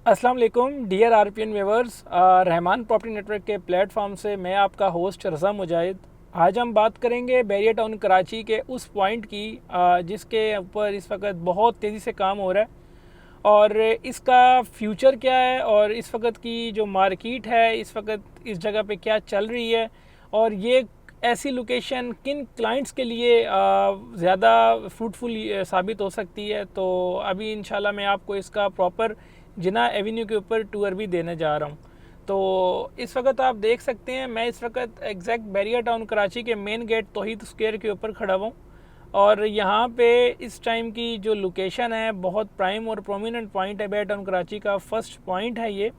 अस्सलाम वालेकुम dear RPN viewers, Rahman property network के प्लेटफॉर्म से मैं आपका होस्ट रज़ा मुजाहिद। आज हम बात करेंगे बैरिया टाउन कराची के उस पॉइंट की जिसके ऊपर इस वक्त बहुत तेज़ी से काम हो रहा है और इसका फ्यूचर क्या है और इस वक्त की जो मार्केट है इस वक्त इस जगह पे क्या चल रही है और ये ऐसी लोकेशन किन क्लाइंट्स के लिए ज़्यादा फ्रूटफुल साबित हो सकती है। तो अभी इंशाल्लाह मैं आपको इसका प्रॉपर जिना एवेन्यू के ऊपर टूर भी देने जा रहा हूँ। तो इस वक्त आप देख सकते हैं मैं इस वक्त एग्जैक्ट बैरिया टाउन कराची के मेन गेट तौहीद स्क्वायर के ऊपर खड़ा हूँ और यहाँ पे इस टाइम की जो लोकेशन है बहुत प्राइम और प्रोमिनेंट पॉइंट है। बैरिया टाउन कराची का फर्स्ट पॉइंट है ये।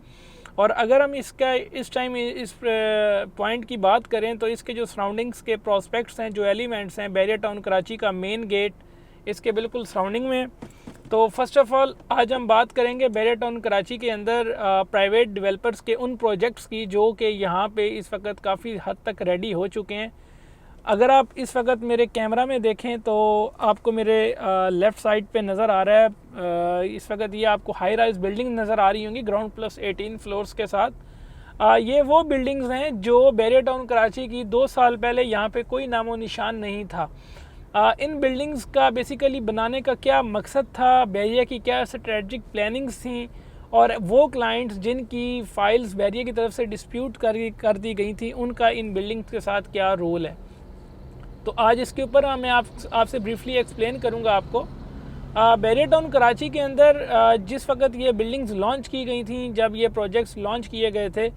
और अगर हम इसका इस टाइम इस पॉइंट की बात करें तो इसके जो सराउंडिंग्स के प्रोस्पेक्ट्स हैं, जो एलिमेंट्स हैं, बैरिया टाउन कराची का मेन गेट इसके बिल्कुल सराउंडिंग में। तो फर्स्ट ऑफ़ ऑल आज हम बात करेंगे बैरिया टाउन कराची के अंदर प्राइवेट डेवलपर्स के उन प्रोजेक्ट्स की जो कि यहाँ पे इस वक्त काफ़ी हद तक रेडी हो चुके हैं। अगर आप इस वक्त मेरे कैमरा में देखें तो आपको मेरे लेफ़्ट साइड पे नज़र आ रहा है इस वक्त ये आपको हाई राइज बिल्डिंग नज़र आ रही होंगी ग्राउंड प्लस 18 फ्लोर्स के साथ। ये वो बिल्डिंग्स हैं जो बैरिया टाउन कराची की 2 साल पहले यहाँ पे कोई नामो निशान नहीं था। इन बिल्डिंग्स का बेसिकली बनाने का क्या मकसद था, बैरिया की क्या स्ट्रेटजिक प्लानिंग्स थी और वो क्लाइंट्स जिनकी फ़ाइल्स बैरिया की तरफ से डिस्प्यूट कर दी गई थी उनका इन बिल्डिंग्स के साथ क्या रोल है। तो आज इसके ऊपर मैं आपसे ब्रीफली एक्सप्लेन करूंगा आपको। बैरिया टाउन कराची के अंदर जिस वक्त ये बिल्डिंग्स लॉन्च की गई थी, जब ये प्रोजेक्ट्स लॉन्च किए गए थे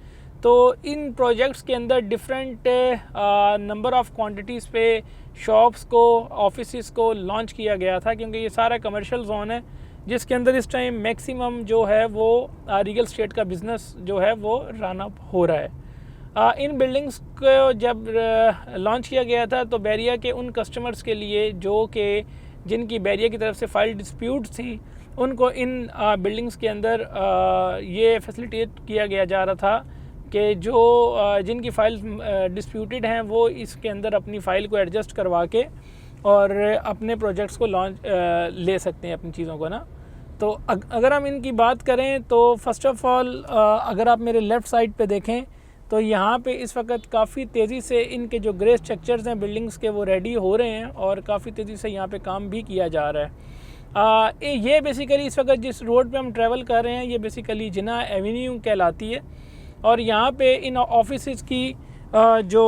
तो इन प्रोजेक्ट्स के अंदर डिफरेंट नंबर ऑफ़ क्वांटिटीज़ पे शॉप्स को, ऑफिसेस को लॉन्च किया गया था क्योंकि ये सारा कमर्शियल जोन है जिसके अंदर इस टाइम मैक्सिमम जो है वो रियल एस्टेट का बिज़नेस जो है वो रन अप हो रहा है। इन बिल्डिंग्स को जब लॉन्च किया गया था तो बैरिया के उन कस्टमर्स के लिए जो कि जिनकी बैरिया की तरफ से फ़ाइल डिस्प्यूट थी उनको इन बिल्डिंग्स के अंदर ये फैसिलिटेट किया गया जा रहा था कि जो जिनकी फ़ाइल डिस्प्यूटेड हैं वो इसके अंदर अपनी फ़ाइल को एडजस्ट करवा के और अपने प्रोजेक्ट्स को लॉन्च ले सकते हैं अपनी चीज़ों को ना। तो अगर हम इनकी बात करें तो फ़र्स्ट ऑफ़ ऑल अगर आप मेरे लेफ़्ट साइड पे देखें तो यहाँ पे इस वक्त काफ़ी तेज़ी से इनके जो ग्रे स्ट्रक्चर्स हैं बिल्डिंग्स के वो रेडी हो रहे हैं और काफ़ी तेज़ी से यहाँ पे काम भी किया जा रहा है। ये बेसिकली इस वक्त जिस रोड पे हम ट्रैवल कर रहे हैं ये बेसिकली जिना एवेन्यू कहलाती है और यहाँ पे इन ऑफिसेस की जो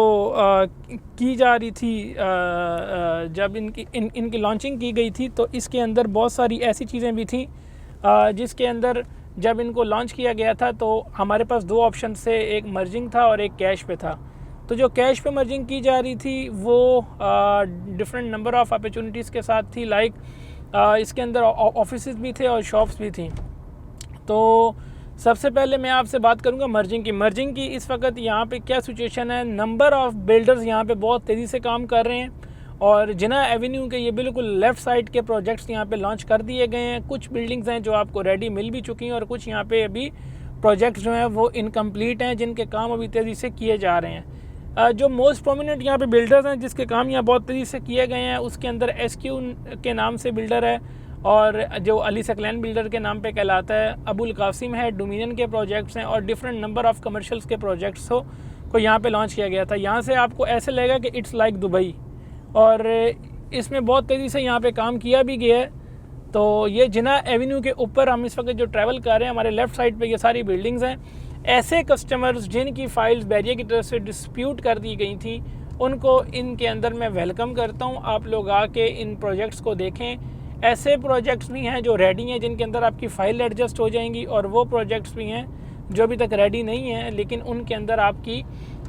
की जा रही थी जब इनकी लॉन्चिंग की गई थी तो इसके अंदर बहुत सारी ऐसी चीज़ें भी थी जिसके अंदर जब इनको लॉन्च किया गया था तो हमारे पास 2 ऑप्शन से, एक मर्जिंग था और एक कैश पे था। तो जो कैश पे मर्जिंग की जा रही थी वो डिफरेंट नंबर ऑफ़ अपॉर्चुनिटीज़ के साथ थी, लाइक इसके अंदर ऑफिसेस भी थे और शॉप्स भी थी। तो सबसे पहले मैं आपसे बात करूंगा मर्जिंग की इस वक्त यहाँ पे क्या सिचुएशन है। नंबर ऑफ़ बिल्डर्स यहाँ पे बहुत तेज़ी से काम कर रहे हैं और जिना एवेन्यू के ये बिल्कुल लेफ़्ट साइड के प्रोजेक्ट्स यहाँ पे लॉन्च कर दिए गए हैं। कुछ बिल्डिंग्स हैं जो आपको रेडी मिल भी चुकी हैं और कुछ यहाँ पे अभी प्रोजेक्ट्स जो हैं वो इनकम्प्लीट हैं जिनके काम अभी तेज़ी से किए जा रहे हैं। जो मोस्ट प्रोमिनेंट यहाँ पे बिल्डर्स हैं जिसके काम यहाँ बहुत तेज़ी से किए गए हैं उसके अंदर SQ के नाम से बिल्डर है और जो अली सकलैन बिल्डर के नाम पे कहलाता है, अबुल कासिम है, डोमिनियन के प्रोजेक्ट्स हैं और डिफरेंट नंबर ऑफ़ कमर्शियल्स के प्रोजेक्ट्स को यहाँ पे लॉन्च किया गया था। यहाँ से आपको ऐसे लगेगा कि इट्स लाइक दुबई और इसमें बहुत तेज़ी से यहाँ पे काम किया भी गया है। तो ये जिना एवेन्यू के ऊपर हम इस वक्त जो ट्रैवल कर रहे हैं हमारे लेफ़्ट साइड पे ये सारी बिल्डिंग्स हैं। ऐसे कस्टमर्स जिनकी फ़ाइल्स बैरिया की तरफ से डिस्प्यूट कर दी गई थी उनको इनके अंदर मैं वेलकम करता हूँ। आप लोग आके इन प्रोजेक्ट्स को देखें। ऐसे प्रोजेक्ट्स भी हैं जो रेडी हैं जिनके अंदर आपकी फ़ाइल एडजस्ट हो जाएंगी और वो प्रोजेक्ट्स भी हैं जो अभी तक रेडी नहीं हैं लेकिन उनके अंदर आपकी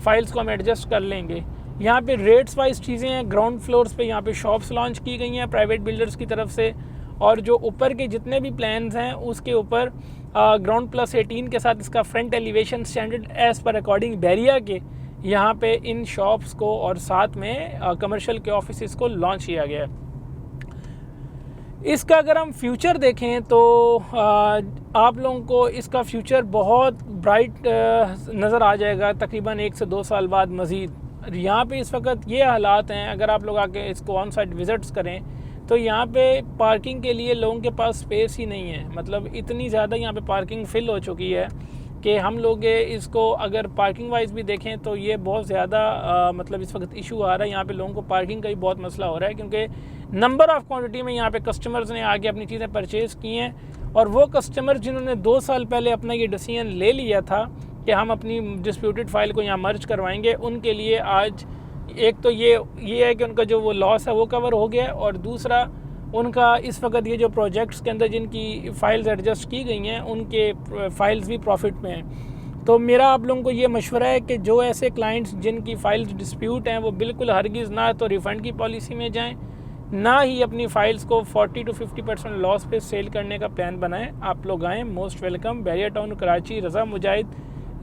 फ़ाइल्स को हम एडजस्ट कर लेंगे। यहाँ पे रेट्स वाइज चीज़ें हैं। ग्राउंड फ्लोर्स पे यहाँ पे शॉप्स लॉन्च की गई हैं प्राइवेट बिल्डर्स की तरफ से और जो ऊपर के जितने भी प्लान्स हैं उसके ऊपर ग्राउंड प्लस 18 के साथ इसका front elevation standard as per according बैरिया के यहाँ पे इन शॉप्स को और साथ में कमर्शियल के ऑफिस को लॉन्च किया गया है। इसका अगर हम फ्यूचर देखें तो आप लोगों को इसका फ्यूचर बहुत ब्राइट नज़र आ जाएगा तकरीबन 1 से 2 साल बाद मज़ीद। यहाँ पे इस वक्त ये हालात हैं, अगर आप लोग आके इसको ऑन साइट विज़िट्स करें तो यहाँ पे पार्किंग के लिए लोगों के पास स्पेस ही नहीं है। मतलब इतनी ज़्यादा यहाँ पे पार्किंग फिल हो चुकी है कि हम लोग इसको अगर पार्किंग वाइज भी देखें तो ये बहुत ज़्यादा मतलब इस वक्त इशू आ रहा है। यहाँ पे लोगों को पार्किंग का भी बहुत मसला हो रहा है, क्योंकि नंबर ऑफ़ क्वांटिटी में यहाँ पे कस्टमर्स ने आके अपनी चीज़ें परचेज़ की हैं, और वो कस्टमर जिन्होंने 2 साल पहले अपना ये डिसीजन ले लिया था कि हम अपनी डिस्प्यूटेड फाइल को यहाँ मर्ज करवाएंगे, उनके लिए आज एक तो ये है कि उनका जो वो लॉस है वो कवर हो गया, और दूसरा उनका इस वक्त ये जो प्रोजेक्ट्स के अंदर जिनकी फ़ाइल्स एडजस्ट की गई हैं उनके फ़ाइल्स भी प्रॉफिट में हैं। तो मेरा आप लोगों को ये मशवरा है कि जो ऐसे क्लाइंट्स जिनकी फ़ाइल्स डिस्प्यूट हैं वो बिल्कुल हरगिज़ ना तो रिफ़ंड की पॉलिसी में जाएं, ना ही अपनी फ़ाइल्स को 40 to 50% लॉस पे सेल करने का प्लान बनाएं। आप लोग आएँ, most welcome. Bahria town Karachi, Raza Mujahid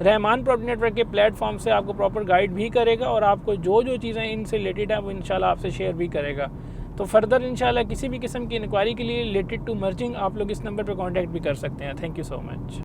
Rehman property network के प्लेटफॉर्म से आपको प्रॉपर गाइड भी करेगा, और आपको जो जो चीज़ें इनसे रिलेटेड हैं वो इंशाल्लाह आपसे शेयर भी करेगा। तो फर्दर इंशाल्लाह किसी भी किस्म की इंक्वायरी के लिए रिलेटेड टू मर्जिंग आप लोग इस नंबर पर कॉन्टैक्ट भी कर सकते हैं। Thank you so much.